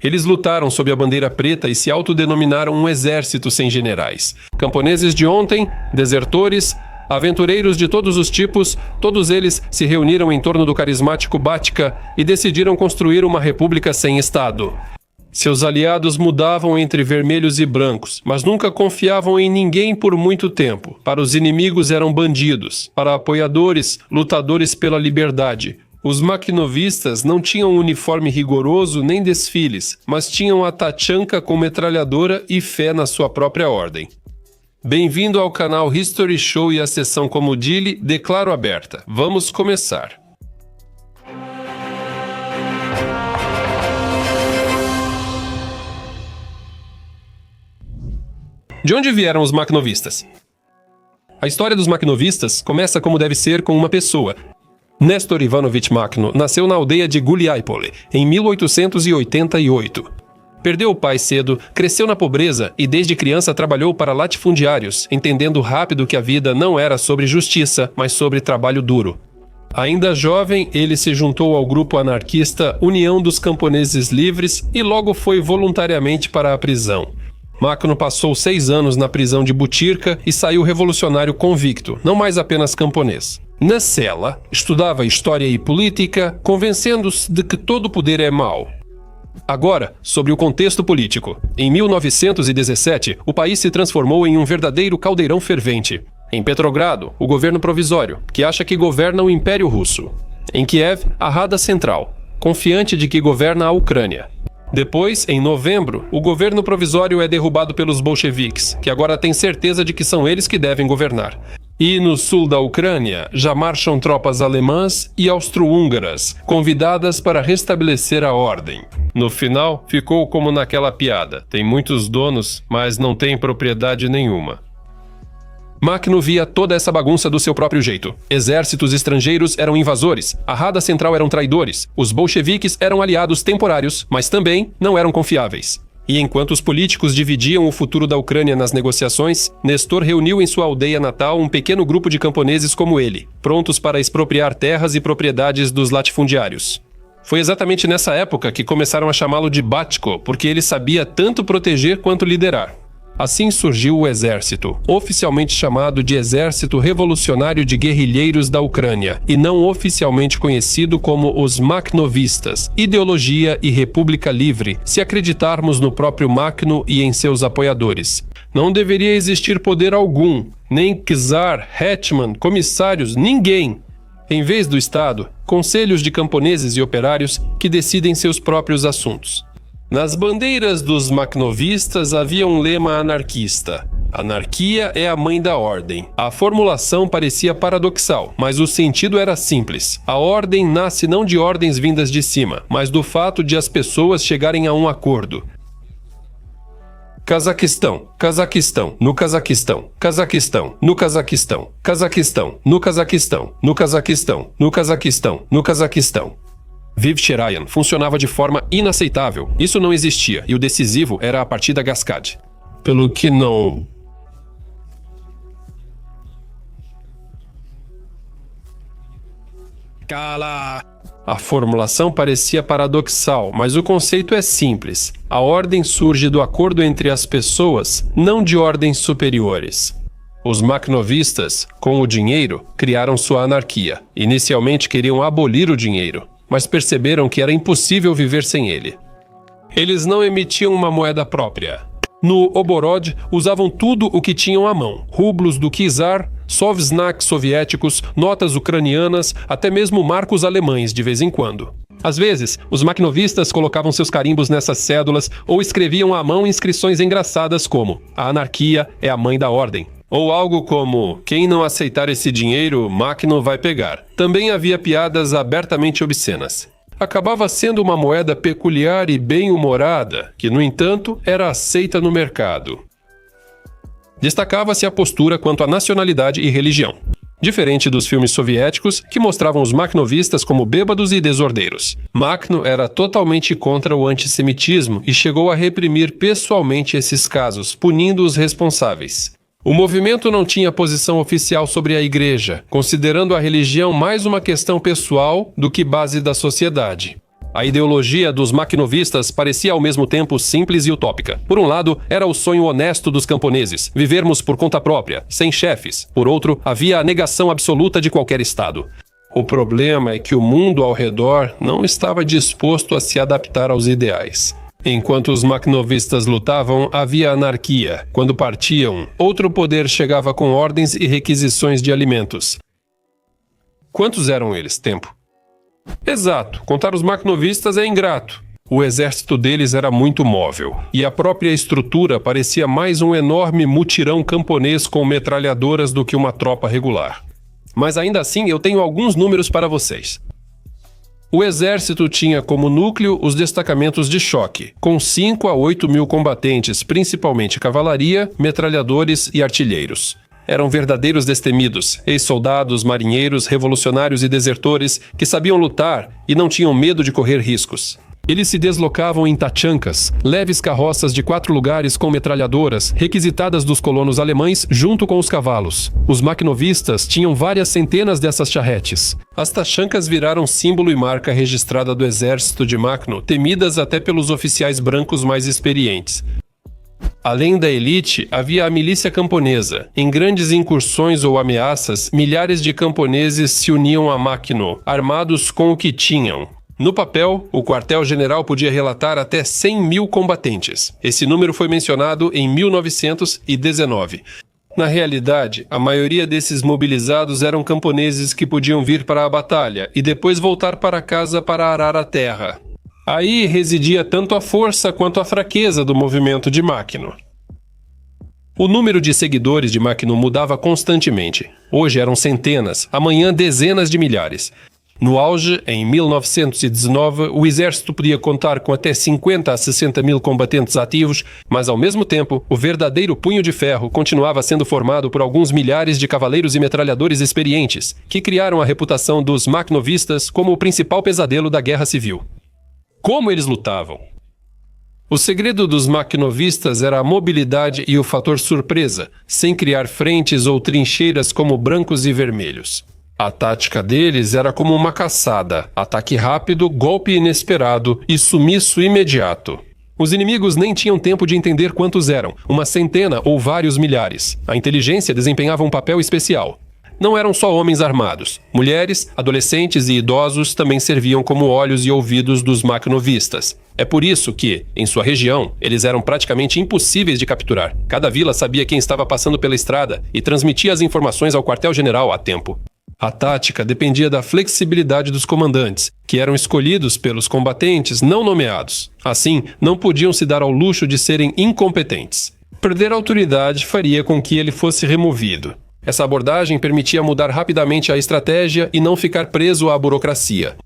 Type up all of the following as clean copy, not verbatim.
Eles lutaram sob a bandeira preta e se autodenominaram um exército sem generais. Camponeses de ontem, desertores, aventureiros de todos os tipos, todos eles se reuniram em torno do carismático Batica e decidiram construir uma república sem Estado. Seus aliados mudavam entre vermelhos e brancos, mas nunca confiavam em ninguém por muito tempo. Para os inimigos eram bandidos, para apoiadores, lutadores pela liberdade. Os maquinovistas não tinham uniforme rigoroso nem desfiles, mas tinham a tachanka com metralhadora e fé na sua própria ordem. Bem-vindo ao canal History Show e a sessão como Dili, declaro aberta. Vamos começar. De onde vieram os maquinovistas? A história dos maquinovistas começa como deve ser com uma pessoa. Nestor Ivanovich Makhno nasceu na aldeia de Guliáipole, em 1888. Perdeu o pai cedo, cresceu na pobreza e desde criança trabalhou para latifundiários, entendendo rápido que a vida não era sobre justiça, mas sobre trabalho duro. Ainda jovem, ele se juntou ao grupo anarquista União dos Camponeses Livres e logo foi voluntariamente para a prisão. Makhno passou 6 anos na prisão de Butyrka e saiu revolucionário convicto, não mais apenas camponês. Na cela, estudava história e política, convencendo-se de que todo poder é mau. Agora, sobre o contexto político. Em 1917, o país se transformou em um verdadeiro caldeirão fervente. Em Petrogrado, o governo provisório, que acha que governa o Império Russo. Em Kiev, a Rada Central, confiante de que governa a Ucrânia. Depois, em novembro, o governo provisório é derrubado pelos bolcheviques, que agora têm certeza de que são eles que devem governar. E no sul da Ucrânia, já marcham tropas alemãs e austro-húngaras, convidadas para restabelecer a ordem. No final, ficou como naquela piada: tem muitos donos, mas não tem propriedade nenhuma. Makhno via toda essa bagunça do seu próprio jeito. Exércitos estrangeiros eram invasores, a Rada Central eram traidores, os bolcheviques eram aliados temporários, mas também não eram confiáveis. E enquanto os políticos dividiam o futuro da Ucrânia nas negociações, Nestor reuniu em sua aldeia natal um pequeno grupo de camponeses como ele, prontos para expropriar terras e propriedades dos latifundiários. Foi exatamente nessa época que começaram a chamá-lo de Batko, porque ele sabia tanto proteger quanto liderar. Assim surgiu o exército, oficialmente chamado de Exército Revolucionário de Guerrilheiros da Ucrânia, e não oficialmente conhecido como os Makhnovistas, Ideologia e República Livre, se acreditarmos no próprio Makhno e em seus apoiadores. Não deveria existir poder algum, nem czar, hetman, comissários, ninguém. Em vez do Estado, conselhos de camponeses e operários que decidem seus próprios assuntos. Nas bandeiras dos makhnovistas havia um lema anarquista: anarquia é a mãe da ordem. A formulação parecia paradoxal, mas o sentido era simples. A ordem nasce não de ordens vindas de cima, mas do fato de as pessoas chegarem a um acordo. Cazaquistão, Cazaquistão, no Cazaquistão, Cazaquistão, no Cazaquistão, Cazaquistão, no Cazaquistão, no Cazaquistão, no Cazaquistão, no Cazaquistão. Vivcherayan funcionava de forma inaceitável. Isso não existia, e o decisivo era a partida Gaskad. Pelo que não... Cala! A formulação parecia paradoxal, mas o conceito é simples. A ordem surge do acordo entre as pessoas, não de ordens superiores. Os makhnovistas, com o dinheiro, criaram sua anarquia. Inicialmente queriam abolir o dinheiro, mas perceberam que era impossível viver sem ele. Eles não emitiam uma moeda própria. No Oborod, usavam tudo o que tinham à mão: rublos do czar, sovsnaks soviéticos, notas ucranianas, até mesmo marcos alemães de vez em quando. Às vezes, os makhnovistas colocavam seus carimbos nessas cédulas ou escreviam à mão inscrições engraçadas como "A anarquia é a mãe da ordem", ou algo como "Quem não aceitar esse dinheiro, Makhno vai pegar". Também havia piadas abertamente obscenas. Acabava sendo uma moeda peculiar e bem-humorada, que, no entanto, era aceita no mercado. Destacava-se a postura quanto à nacionalidade e religião, diferente dos filmes soviéticos que mostravam os makhnovistas como bêbados e desordeiros. Makhno era totalmente contra o antissemitismo e chegou a reprimir pessoalmente esses casos, punindo os responsáveis. O movimento não tinha posição oficial sobre a igreja, considerando a religião mais uma questão pessoal do que base da sociedade. A ideologia dos maquinovistas parecia ao mesmo tempo simples e utópica. Por um lado, era o sonho honesto dos camponeses, vivermos por conta própria, sem chefes. Por outro, havia a negação absoluta de qualquer Estado. O problema é que o mundo ao redor não estava disposto a se adaptar aos ideais. Enquanto os maquinovistas lutavam, havia anarquia. Quando partiam, outro poder chegava com ordens e requisições de alimentos. Quantos eram eles? Tempo. Exato, contar os maquinovistas é ingrato. O exército deles era muito móvel, e a própria estrutura parecia mais um enorme mutirão camponês com metralhadoras do que uma tropa regular. Mas ainda assim eu tenho alguns números para vocês. O exército tinha como núcleo os destacamentos de choque, com 5 a 8 mil combatentes, principalmente cavalaria, metralhadores e artilheiros. Eram verdadeiros destemidos, ex-soldados, marinheiros, revolucionários e desertores que sabiam lutar e não tinham medo de correr riscos. Eles se deslocavam em tachancas, leves carroças de 4 lugares com metralhadoras, requisitadas dos colonos alemães junto com os cavalos. Os maquinovistas tinham várias centenas dessas charretes. As tachancas viraram símbolo e marca registrada do exército de Makhno, temidas até pelos oficiais brancos mais experientes. Além da elite, havia a milícia camponesa. Em grandes incursões ou ameaças, milhares de camponeses se uniam a Makhno, armados com o que tinham. No papel, o quartel-general podia relatar até 100 mil combatentes. Esse número foi mencionado em 1919. Na realidade, a maioria desses mobilizados eram camponeses que podiam vir para a batalha e depois voltar para casa para arar a terra. Aí residia tanto a força quanto a fraqueza do movimento de Makhno. O número de seguidores de Makhno mudava constantemente. Hoje eram centenas, amanhã dezenas de milhares. No auge, em 1919, o exército podia contar com até 50 a 60 mil combatentes ativos, mas ao mesmo tempo, o verdadeiro punho de ferro continuava sendo formado por alguns milhares de cavaleiros e metralhadores experientes, que criaram a reputação dos makhnovistas como o principal pesadelo da guerra civil. Como eles lutavam? O segredo dos makhnovistas era a mobilidade e o fator surpresa, sem criar frentes ou trincheiras como brancos e vermelhos. A tática deles era como uma caçada: ataque rápido, golpe inesperado e sumiço imediato. Os inimigos nem tinham tempo de entender quantos eram, uma centena ou vários milhares. A inteligência desempenhava um papel especial. Não eram só homens armados. Mulheres, adolescentes e idosos também serviam como olhos e ouvidos dos makhnovistas. É por isso que, em sua região, eles eram praticamente impossíveis de capturar. Cada vila sabia quem estava passando pela estrada e transmitia as informações ao quartel-general a tempo. A tática dependia da flexibilidade dos comandantes, que eram escolhidos pelos combatentes não nomeados. Assim, não podiam se dar ao luxo de serem incompetentes. Perder a autoridade faria com que ele fosse removido. Essa abordagem permitia mudar rapidamente a estratégia e não ficar preso à burocracia.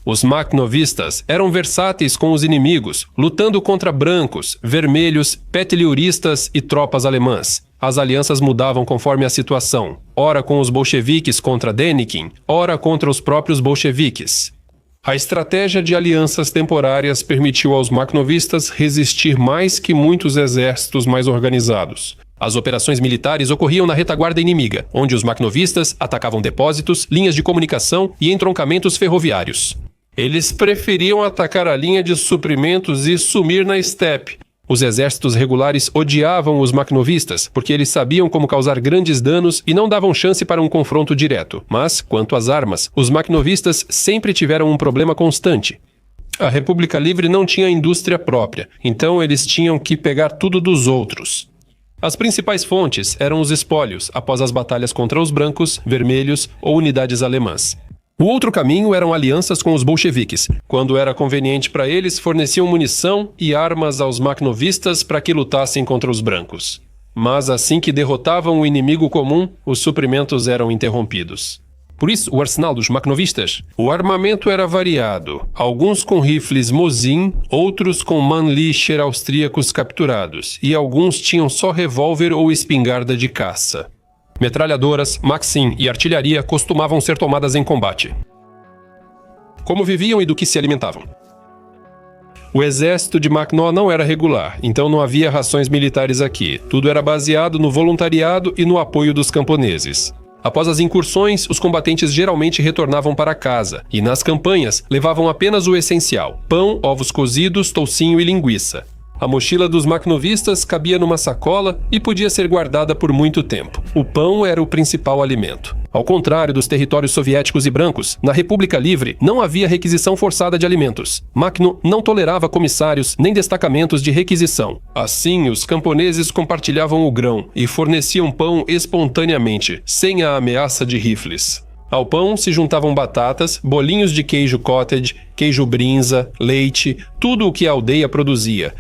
Os makhnovistas eram versáteis com os inimigos, lutando contra brancos, vermelhos, petliuristas e tropas alemãs. As alianças mudavam conforme a situação, ora com os bolcheviques contra Denikin, ora contra os próprios bolcheviques. A estratégia de alianças temporárias permitiu aos makhnovistas resistir mais que muitos exércitos mais organizados. As operações militares ocorriam na retaguarda inimiga, onde os makhnovistas atacavam depósitos, linhas de comunicação e entroncamentos ferroviários. Eles preferiam atacar a linha de suprimentos e sumir na estepe. Os exércitos regulares odiavam os makhnovistas, porque eles sabiam como causar grandes danos e não davam chance para um confronto direto. Mas, quanto às armas, os makhnovistas sempre tiveram um problema constante. A República Livre não tinha indústria própria, então eles tinham que pegar tudo dos outros. As principais fontes eram os espólios após as batalhas contra os brancos, vermelhos ou unidades alemãs. O outro caminho eram alianças com os bolcheviques. Quando era conveniente para eles, forneciam munição e armas aos makhnovistas para que lutassem contra os brancos. Mas assim que derrotavam o inimigo comum, os suprimentos eram interrompidos. Por isso, o arsenal dos makhnovistas, o armamento era variado, alguns com rifles Mosin, outros com Mannlicher austríacos capturados, e alguns tinham só revólver ou espingarda de caça. Metralhadoras, Maxim e artilharia costumavam ser tomadas em combate. Como viviam e do que se alimentavam? O exército de Makhno não era regular, então não havia rações militares aqui. Tudo era baseado no voluntariado e no apoio dos camponeses. Após as incursões, os combatentes geralmente retornavam para casa, e nas campanhas levavam apenas o essencial: pão, ovos cozidos, toucinho e linguiça. A mochila dos makhnovistas cabia numa sacola e podia ser guardada por muito tempo. O pão era o principal alimento. Ao contrário dos territórios soviéticos e brancos, na República Livre não havia requisição forçada de alimentos. Makhno não tolerava comissários nem destacamentos de requisição. Assim, os camponeses compartilhavam o grão e forneciam pão espontaneamente, sem a ameaça de rifles. Ao pão se juntavam batatas, bolinhos de queijo cottage, queijo brinza, leite, tudo o que a aldeia produzia.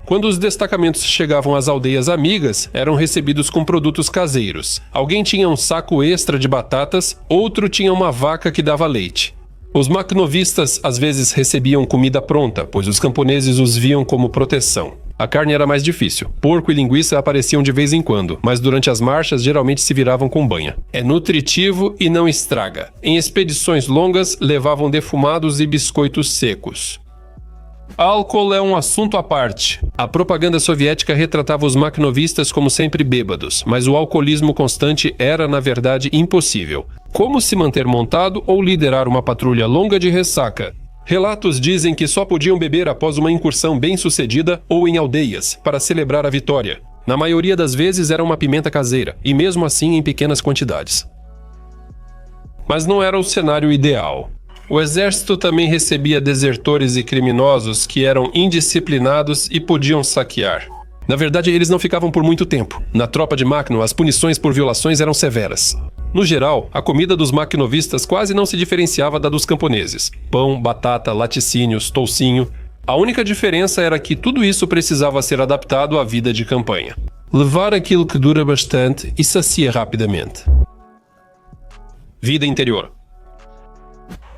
Quando os destacamentos chegavam às aldeias amigas, eram recebidos com produtos caseiros. Alguém tinha um saco extra de batatas, outro tinha uma vaca que dava leite. Os makhnovistas às vezes recebiam comida pronta, pois os camponeses os viam como proteção. A carne era mais difícil. Porco e linguiça apareciam de vez em quando, mas durante as marchas geralmente se viravam com banha. É nutritivo e não estraga. Em expedições longas, levavam defumados e biscoitos secos. Álcool é um assunto à parte. A propaganda soviética retratava os makhnovistas como sempre bêbados, mas o alcoolismo constante era, na verdade, impossível. Como se manter montado ou liderar uma patrulha longa de ressaca? Relatos dizem que só podiam beber após uma incursão bem-sucedida ou em aldeias, para celebrar a vitória. Na maioria das vezes era uma pimenta caseira, e mesmo assim em pequenas quantidades. Mas não era o cenário ideal. O exército também recebia desertores e criminosos que eram indisciplinados e podiam saquear. Na verdade, eles não ficavam por muito tempo. Na tropa de Makhno, as punições por violações eram severas. No geral, a comida dos makhnovistas quase não se diferenciava da dos camponeses. Pão, batata, laticínios, toucinho. A única diferença era que tudo isso precisava ser adaptado à vida de campanha. Levar aquilo que dura bastante e sacia rapidamente. Vida interior.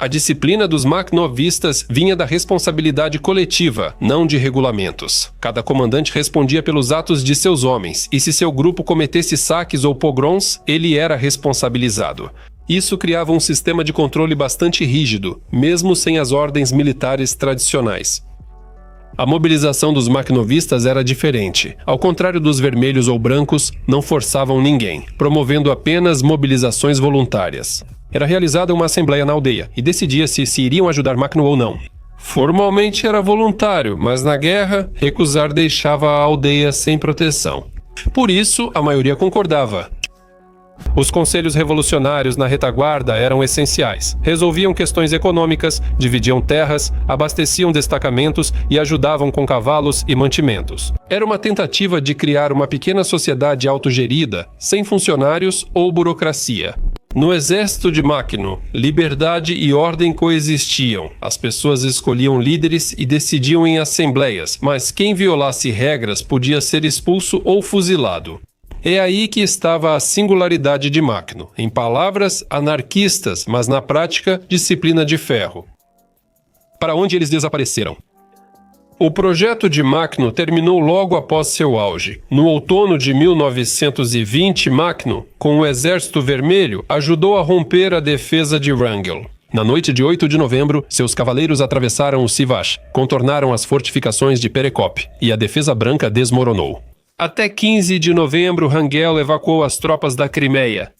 A disciplina dos makhnovistas vinha da responsabilidade coletiva, não de regulamentos. Cada comandante respondia pelos atos de seus homens, e se seu grupo cometesse saques ou pogroms, ele era responsabilizado. Isso criava um sistema de controle bastante rígido, mesmo sem as ordens militares tradicionais. A mobilização dos makhnovistas era diferente. Ao contrário dos vermelhos ou brancos, não forçavam ninguém, promovendo apenas mobilizações voluntárias. Era realizada uma assembleia na aldeia e decidia-se se iriam ajudar Makhno ou não. Formalmente era voluntário, mas na guerra, recusar deixava a aldeia sem proteção. Por isso, a maioria concordava. Os conselhos revolucionários na retaguarda eram essenciais. Resolviam questões econômicas, dividiam terras, abasteciam destacamentos e ajudavam com cavalos e mantimentos. Era uma tentativa de criar uma pequena sociedade autogerida, sem funcionários ou burocracia. No exército de Makhno, liberdade e ordem coexistiam. As pessoas escolhiam líderes e decidiam em assembleias, mas quem violasse regras podia ser expulso ou fuzilado. É aí que estava a singularidade de Makhno. Em palavras, anarquistas, mas na prática, disciplina de ferro. Para onde eles desapareceram? O projeto de Makhno terminou logo após seu auge. No outono de 1920, Makhno, com o Exército Vermelho, ajudou a romper a defesa de Wrangel. Na noite de 8 de novembro, seus cavaleiros atravessaram o Sivash, contornaram as fortificações de Perekop, e a defesa branca desmoronou. Até 15 de novembro, Wrangel evacuou as tropas da Crimeia.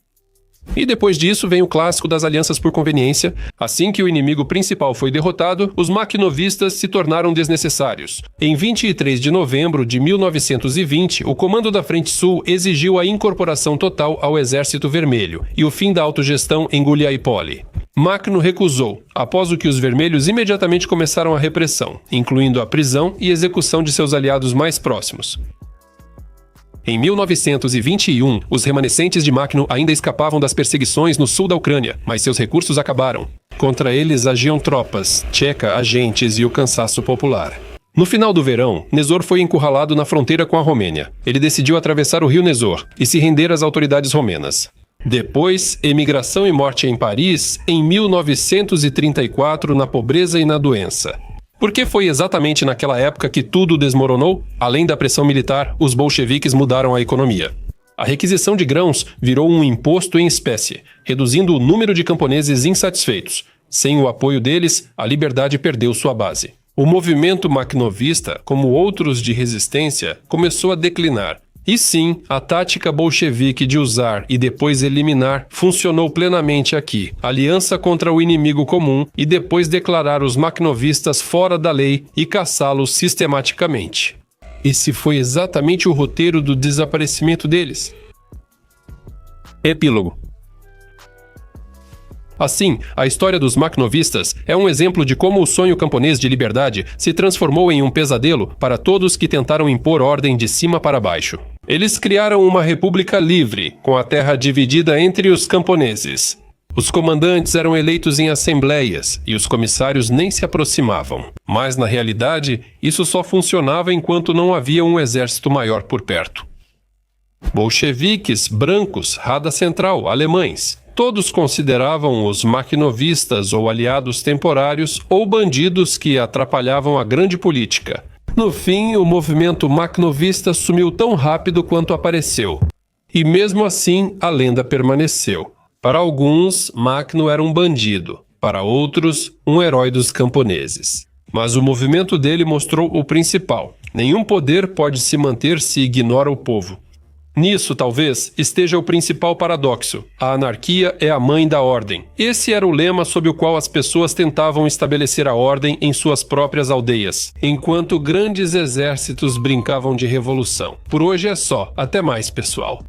E depois disso vem o clássico das alianças por conveniência. Assim que o inimigo principal foi derrotado, os makhnovistas se tornaram desnecessários. Em 23 de novembro de 1920, o comando da Frente Sul exigiu a incorporação total ao Exército Vermelho e o fim da autogestão em Guliaipole. Makhno recusou, após o que os vermelhos imediatamente começaram a repressão, incluindo a prisão e execução de seus aliados mais próximos. Em 1921, os remanescentes de Makhno ainda escapavam das perseguições no sul da Ucrânia, mas seus recursos acabaram. Contra eles agiam tropas, tcheca, agentes e o cansaço popular. No final do verão, Nezor foi encurralado na fronteira com a Romênia. Ele decidiu atravessar o rio Nezor e se render às autoridades romenas. Depois, emigração e morte em Paris, em 1934, na pobreza e na doença. Por que foi exatamente naquela época que tudo desmoronou? Além da pressão militar, os bolcheviques mudaram a economia. A requisição de grãos virou um imposto em espécie, reduzindo o número de camponeses insatisfeitos. Sem o apoio deles, a liberdade perdeu sua base. O movimento makhnovista, como outros de resistência, começou a declinar, E sim, a tática bolchevique de usar e depois eliminar funcionou plenamente aqui. Aliança contra o inimigo comum e depois declarar os makhnovistas fora da lei e caçá-los sistematicamente. Esse foi exatamente o roteiro do desaparecimento deles. Epílogo. Assim, a história dos makhnovistas é um exemplo de como o sonho camponês de liberdade se transformou em um pesadelo para todos que tentaram impor ordem de cima para baixo. Eles criaram uma república livre, com a terra dividida entre os camponeses. Os comandantes eram eleitos em assembleias e os comissários nem se aproximavam. Mas, na realidade, isso só funcionava enquanto não havia um exército maior por perto. Bolcheviques, brancos, Rada Central, alemães. Todos consideravam os makhnovistas ou aliados temporários ou bandidos que atrapalhavam a grande política. No fim, o movimento makhnovista sumiu tão rápido quanto apareceu. E mesmo assim, a lenda permaneceu. Para alguns, Makhno era um bandido. Para outros, um herói dos camponeses. Mas o movimento dele mostrou o principal. Nenhum poder pode se manter se ignora o povo. Nisso, talvez, esteja o principal paradoxo. A anarquia é a mãe da ordem. Esse era o lema sob o qual as pessoas tentavam estabelecer a ordem em suas próprias aldeias, enquanto grandes exércitos brincavam de revolução. Por hoje é só. Até mais, pessoal.